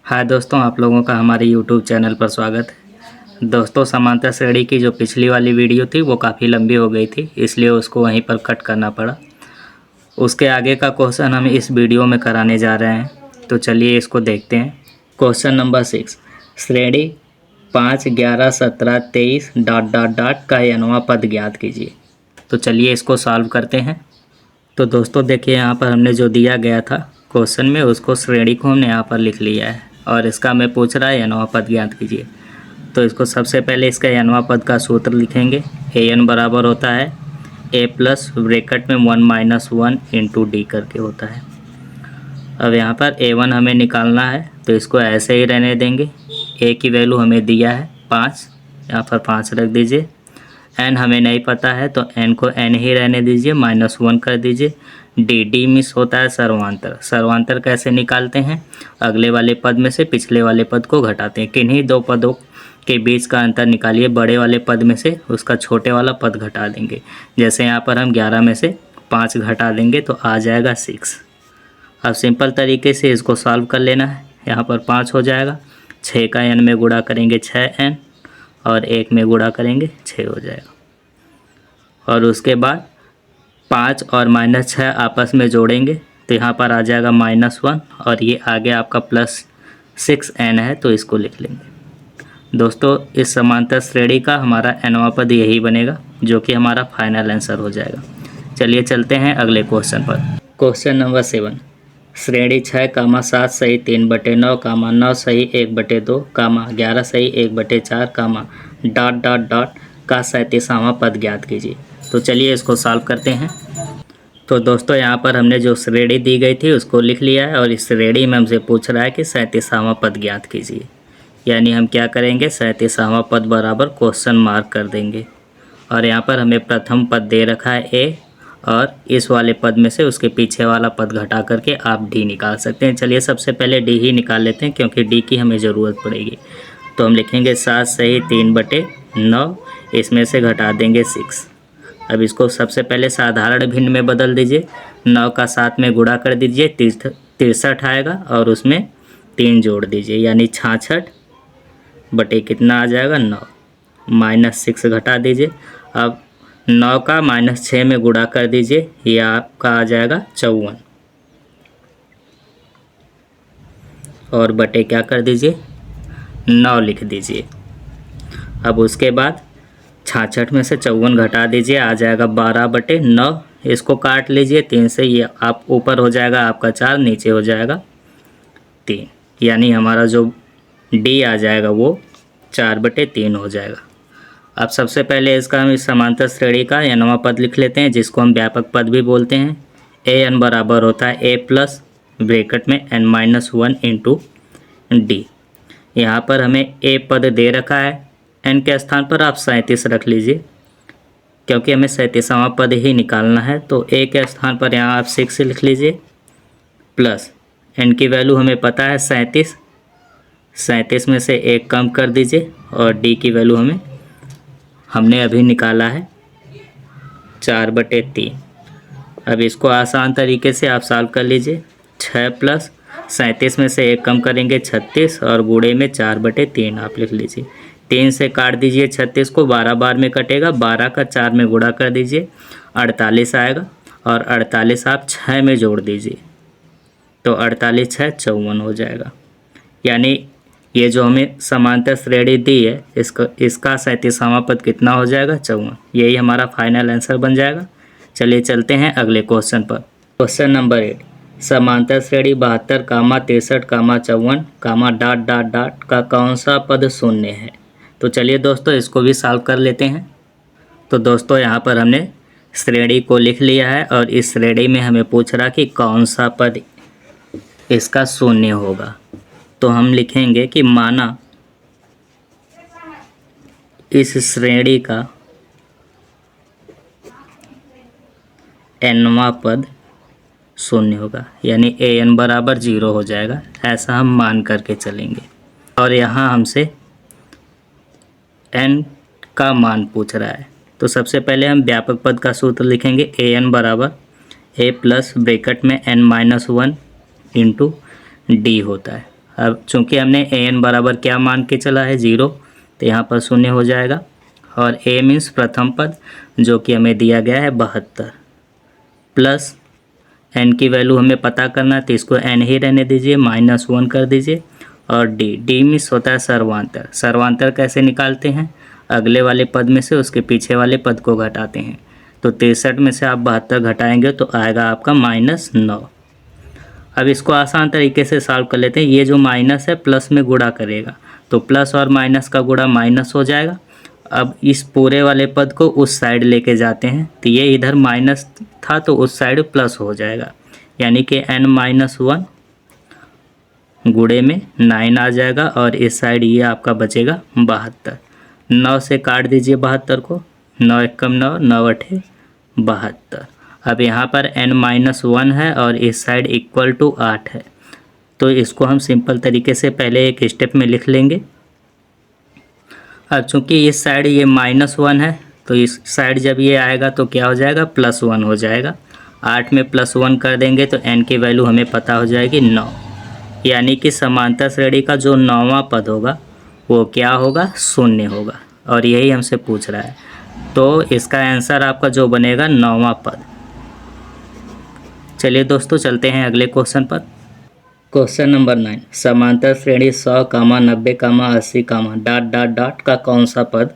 हाय दोस्तों, आप लोगों का हमारे YouTube चैनल पर स्वागत है। दोस्तों, समांतर श्रेणी की जो पिछली वाली वीडियो थी वो काफ़ी लंबी हो गई थी, इसलिए उसको वहीं पर कट करना पड़ा। उसके आगे का क्वेश्चन हम इस वीडियो में कराने जा रहे हैं, तो चलिए इसको देखते हैं। क्वेश्चन नंबर 6, श्रेणी 5, 11, 17, 23 ... का nवां पद ज्ञात कीजिए। तो चलिए इसको सॉल्व करते हैं। तो दोस्तों देखिए, यहाँ पर हमने जो दिया गया था क्वेश्चन में, उसको श्रेणी को हमने यहाँ पर लिख लिया है और इसका हमें पूछ रहा है nवां पद ज्ञात कीजिए। तो इसको सबसे पहले इसका nवां पद का सूत्र लिखेंगे। an बराबर होता है a प्लस ब्रैकेट में 1 - 1 इंटू डी करके होता है। अब यहाँ पर a1 हमें निकालना है, तो इसको ऐसे ही रहने देंगे। a की वैल्यू हमें दिया है 5, यहाँ पर 5 रख दीजिए। n हमें नहीं पता है तो n को n ही रहने दीजिए, -1 कर दीजिए। डी मिस होता है सर्वांतर। सर्वांतर कैसे निकालते हैं? अगले वाले पद में से पिछले वाले पद को घटाते हैं। किन्हीं दो पदों के बीच का अंतर निकालिए, बड़े वाले पद में से उसका छोटे वाला पद घटा देंगे। जैसे यहाँ पर हम 11 में से 5 घटा देंगे तो आ जाएगा 6। अब सिंपल तरीके से इसको सॉल्व कर लेना है। यहाँ पर 5 हो जाएगा, 6 का n में गुणा करेंगे 6n और 1 में गुणा करेंगे 6 हो जाएगा। और उसके बाद 5 और -6 आपस में जोड़ेंगे तो यहाँ पर आ जाएगा -1 और ये आगे आपका +6n है, तो इसको लिख लेंगे। दोस्तों, इस समांतर श्रेणी का हमारा nवां पद यही बनेगा, जो कि हमारा फाइनल आंसर हो जाएगा। चलिए चलते हैं अगले क्वेश्चन पर। क्वेश्चन नंबर 7, श्रेणी 6, 7 सही 3/9, 9 सही 1/2, 11 सही 1/4, का 37वां पद ज्ञात कीजिए। तो चलिए इसको सॉल्व करते हैं। तो दोस्तों, यहाँ पर हमने जो श्रेणी दी गई थी उसको लिख लिया है और इस श्रेणी में हमसे पूछ रहा है कि 37वां पद ज्ञात कीजिए। यानी हम क्या करेंगे, 37वां पद बराबर क्वेश्चन मार्क कर देंगे। और यहाँ पर हमें प्रथम पद दे रखा है ए, और इस वाले पद में से उसके पीछे वाला पद घटा करके आप डी निकाल सकते हैं। चलिए सबसे पहले डी ही निकाल लेते हैं, क्योंकि डी की हमें ज़रूरत पड़ेगी। तो हम लिखेंगे 7 सही 3/9, इसमें से घटा देंगे 6। अब इसको सबसे पहले साधारण भिन्न में बदल दीजिए। 9 का 7 में गुणा कर दीजिए, 63 आएगा और उसमें 3 जोड़ दीजिए, यानी 66 बटे कितना आ जाएगा 9, -6 घटा दीजिए। अब 9 का -6 में गुणा कर दीजिए, ये आपका आ जाएगा 54 और बटे क्या कर दीजिए 9 लिख दीजिए। अब उसके बाद 66 में से 54 घटा दीजिए, आ जाएगा 12/9। इसको काट लीजिए 3 से, ये आप ऊपर हो जाएगा आपका 4, नीचे हो जाएगा 3, यानी हमारा जो डी आ जाएगा वो 4/3 हो जाएगा। अब सबसे पहले इसका हम इस समांतर श्रेणी का nवां पद लिख लेते हैं, जिसको हम व्यापक पद भी बोलते हैं। an बराबर होता है a प्लस ब्रैकेट में n-1 इंटू डी। यहाँ पर हमें a पद दे रखा है, n के स्थान पर आप 37 रख लीजिए, क्योंकि हमें 37वां पद ही निकालना है। तो a के स्थान पर यहाँ आप 6 लिख लीजिए, प्लस n की वैल्यू हमें पता है 37, 37 में से 1 कम कर दीजिए और d की वैल्यू हमने अभी निकाला है 4/3। अब इसको आसान तरीके से आप सॉल्व कर लीजिए। 6 प्लस 37 में से 1 कम करेंगे 36 और गुणे में 4/3 आप लिख लीजिए। 3 से काट दीजिए 36 को, 12 बार में कटेगा, 12 का 4 में गुणा कर दीजिए, 48 आएगा और 48 आप 6 में जोड़ दीजिए, तो 48 6 54 हो जाएगा। यानी ये जो हमें समांतर श्रेणी दी है, इसका 37वां पद कितना हो जाएगा 54। यही हमारा फाइनल आंसर बन जाएगा। चलिए चलते हैं अगले क्वेश्चन पर। क्वेश्चन नंबर 8, समांतर श्रेणी 72, 63, 54, का कौन सा पद शून्य है? तो चलिए दोस्तों इसको भी सॉल्व कर लेते हैं। तो दोस्तों यहाँ पर हमने श्रेणी को लिख लिया है और इस श्रेणी में हमें पूछ रहा कि कौन सा पद इसका शून्य होगा। तो हम लिखेंगे कि माना इस श्रेणी का nवां पद शून्य होगा, यानी an बराबर 0 हो जाएगा, ऐसा हम मान करके चलेंगे। और यहाँ हमसे n का मान पूछ रहा है, तो सबसे पहले हम व्यापक पद का सूत्र लिखेंगे। an बराबर a प्लस ब्रैकेट में n-1 इंटू डी होता है। अब चूँकि हमने an बराबर क्या मान के चला है 0, तो यहाँ पर 0 हो जाएगा। और a मीन्स प्रथम पद जो कि हमें दिया गया है 72, प्लस n की वैल्यू हमें पता करना है तो इसको n ही रहने दीजिए, -1 कर दीजिए। और d मीन्स होता है सर्वांतर। सर्वांतर कैसे निकालते हैं? अगले वाले पद में से उसके पीछे वाले पद को घटाते हैं। तो 63 में से आप 72 घटाएंगे तो आएगा आपका -9। अब इसको आसान तरीके से सॉल्व कर लेते हैं। ये जो माइनस है प्लस में गुणा करेगा, तो प्लस और माइनस का गुणा माइनस हो जाएगा। अब इस पूरे वाले पद को उस साइड लेके जाते हैं, तो ये इधर माइनस था तो उस साइड प्लस हो जाएगा, यानी कि n-1 गुणे में 9 आ जाएगा। और इस साइड ये आपका बचेगा 72। 9 से काट दीजिए 72 को, 9 एकम 9, 9 अठे 72। अब यहाँ पर n-1 है और इस साइड इक्वल टू 8 है, तो इसको हम सिंपल तरीके से पहले एक स्टेप में लिख लेंगे। अब चूँकि इस साइड ये -1 है, तो इस साइड जब ये आएगा तो क्या हो जाएगा? +1 हो जाएगा। 8 में +1 कर देंगे तो n की वैल्यू हमें पता हो जाएगी 9, यानी कि समांतर श्रेणी का जो 9वां पद होगा वो क्या होगा? 0 होगा। और यही हमसे पूछ रहा है, तो इसका आंसर आपका जो बनेगा 9वां पद। चलिए दोस्तों चलते हैं अगले क्वेश्चन पर। क्वेश्चन नंबर 9, समांतर श्रेणी 100, 90, 80, ... का कौन सा पद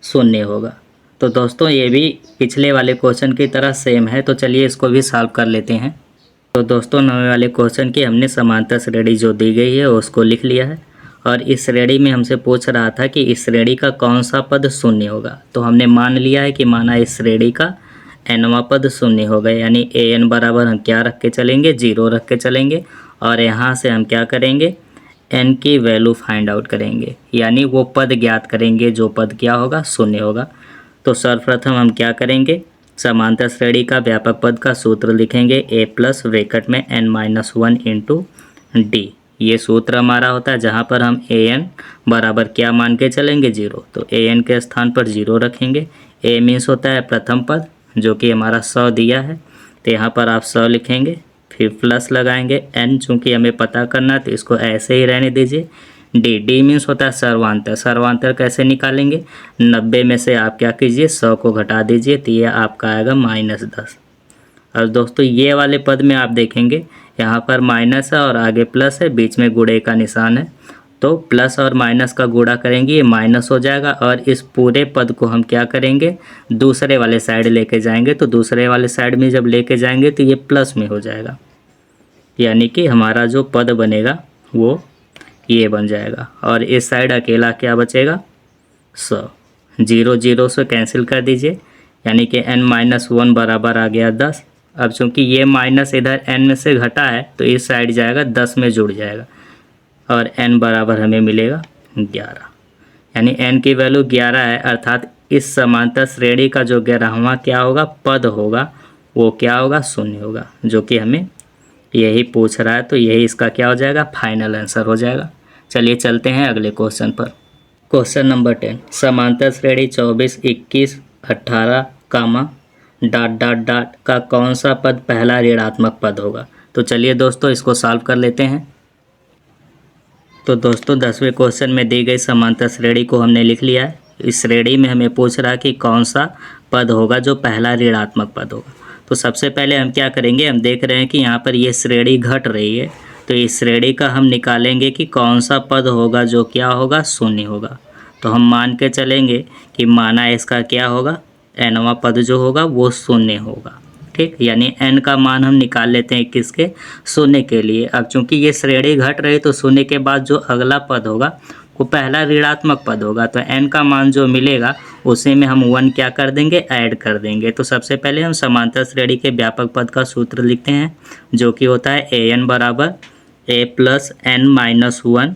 0 होगा? तो दोस्तों ये भी पिछले वाले क्वेश्चन की तरह सेम है, तो चलिए इसको भी सॉल्व कर लेते हैं। तो दोस्तों 9वें वाले क्वेश्चन की हमने समांतर श्रेणी जो दी गई है उसको लिख लिया है, और इस श्रेणी में हमसे पूछ रहा था कि इस श्रेणी का कौन सा पद 0 होगा। तो हमने मान लिया है कि माना इस श्रेणी का nवां पद 0 होगा, यानी an बराबर हम क्या रख के चलेंगे? 0 रख के चलेंगे। और यहाँ से हम क्या करेंगे? n की वैल्यू फाइंड आउट करेंगे, यानी वो पद ज्ञात करेंगे जो पद क्या होगा? 0 होगा। तो सर्वप्रथम हम क्या करेंगे? समांतर श्रेणी का व्यापक पद का सूत्र लिखेंगे, a प्लस ब्रैकेट में n-1 इंटू डी। ये सूत्र हमारा होता है जहाँ पर हम an बराबर क्या मान के चलेंगे? 0। तो an के स्थान पर 0 रखेंगे। a मीन्स होता है प्रथम पद जो कि हमारा 100 दिया है, तो यहाँ पर आप 100 लिखेंगे, फिर प्लस लगाएंगे। n चूँकि हमें पता करना तो इसको ऐसे ही रहने दीजिए। डी मीन्स होता है सर्वांतर। सर्वांतर कैसे निकालेंगे? 90 में से आप क्या कीजिए? 100 को घटा दीजिए, तो ये आपका आएगा -10। और दोस्तों ये वाले पद में आप देखेंगे यहाँ पर माइनस है और आगे प्लस है, बीच में गुणे का निशान है, तो प्लस और माइनस का गुणा करेंगे ये माइनस हो जाएगा। और इस पूरे पद को हम क्या करेंगे? दूसरे वाले साइड लेके जाएंगे, तो दूसरे वाले साइड में जब लेके जाएंगे तो ये प्लस में हो जाएगा, यानी कि हमारा जो पद बनेगा वो ये बन जाएगा। और इस साइड अकेला क्या बचेगा? 100। 0 0 से कैंसिल कर दीजिए, यानी कि n-1 बराबर आ गया 10। अब चूँकि ये माइनस इधर n में से घटा है तो इस साइड जाएगा 10 में जुड़ जाएगा, और n बराबर हमें मिलेगा 11, यानी n की वैल्यू 11 है। अर्थात इस समांतर श्रेणी का जो 11वां क्या होगा? पद होगा, वो क्या होगा? 0 होगा, जो कि हमें यही पूछ रहा है। तो यही इसका क्या हो जाएगा? फाइनल आंसर हो जाएगा। चलिए चलते हैं अगले क्वेश्चन पर। क्वेश्चन नंबर 10, समांतर श्रेणी 24, 21, 18, का कौन सा पद पहला ऋणात्मक पद होगा? तो चलिए दोस्तों इसको सॉल्व कर लेते हैं। तो दोस्तों 10वें क्वेश्चन में दी गई समांतर श्रेणी को हमने लिख लिया है। इस श्रेणी में हमें पूछ रहा है कि कौन सा पद होगा जो पहला ऋणात्मक पद होगा। तो सबसे पहले हम क्या करेंगे? हम देख रहे हैं कि यहाँ पर ये श्रेणी घट रही है, तो इस श्रेणी का हम निकालेंगे कि कौन सा पद होगा जो क्या होगा? 0 होगा। तो हम मान के चलेंगे कि माना इसका क्या होगा? nवां पद जो होगा वो 0 होगा, ठीक। यानी n का मान हम निकाल लेते हैं किसके? 0 के लिए। अब चूंकि ये श्रेणी घट रही तो 0 के बाद जो अगला पद होगा वो पहला ऋणात्मक पद होगा, तो n का मान जो मिलेगा उसी में हम 1 क्या कर देंगे? ऐड कर देंगे। तो सबसे पहले हम समांतर श्रेणी के व्यापक पद का सूत्र लिखते हैं, जो कि होता है an बराबर a प्लस n-1,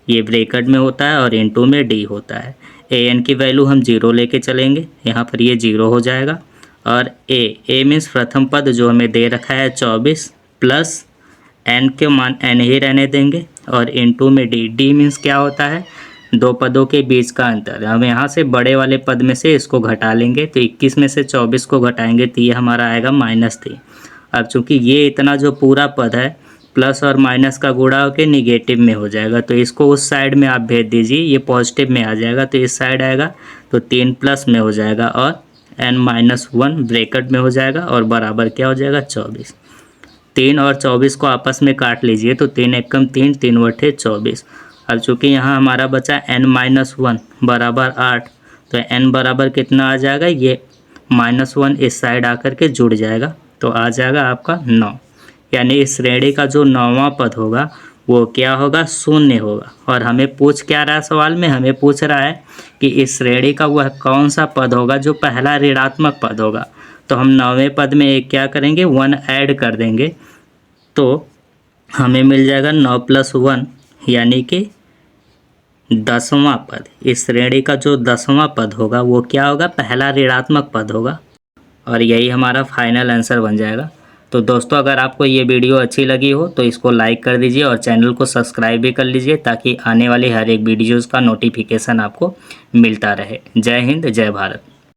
ये ब्रैकेट में होता है और इंटू में d होता है। an की वैल्यू हम 0 लेके चलेंगे, यहाँ पर ये 0 हो जाएगा। और a मीन्स प्रथम पद जो हमें दे रखा है 24, प्लस n के मान n ही रहने देंगे, और इंटू में d मीन्स क्या होता है? दो पदों के बीच का अंतर। हम यहाँ से बड़े वाले पद में से इसको घटा लेंगे, तो 21 में से 24 को घटाएंगे तो ये हमारा आएगा -3। अब चूंकि ये इतना जो पूरा पद है प्लस और माइनस का गुणा होकर निगेटिव में हो जाएगा, तो इसको उस साइड में आप भेज दीजिए, ये पॉजिटिव में आ जाएगा तो इस साइड आएगा, तो 3 प्लस में हो जाएगा और n-1 ब्रैकेट में हो जाएगा और बराबर क्या हो जाएगा 24। 3 और 24 को आपस में काट लीजिए, तो 3 एकम 3, 3 बटे 24। अब चूँकि यहाँ हमारा बचा n-1 बराबर 8, तो n बराबर कितना आ जाएगा, ये -1 इस साइड आकर के जुड़ जाएगा, तो आ जाएगा आपका 9। यानी इस श्रेणी का जो 9वां पद होगा वो क्या होगा, 0 होगा। और हमें पूछ क्या रहा है सवाल में, हमें पूछ रहा है कि इस श्रेणी का वह कौन सा पद होगा जो पहला ऋणात्मक पद होगा। तो हम 9वें पद में एक क्या करेंगे, 1 ऐड कर देंगे, तो हमें मिल जाएगा 9 + 1 यानी कि 10वां पद। इस श्रेणी का जो 10वां पद होगा वो क्या होगा, पहला ऋणात्मक पद होगा, और यही हमारा फाइनल आंसर बन जाएगा। तो दोस्तों अगर आपको ये वीडियो अच्छी लगी हो तो इसको लाइक कर दीजिए और चैनल को सब्सक्राइब भी कर लीजिए, ताकि आने वाली हर एक वीडियोज़ का नोटिफिकेशन आपको मिलता रहे। जय हिंद, जय भारत।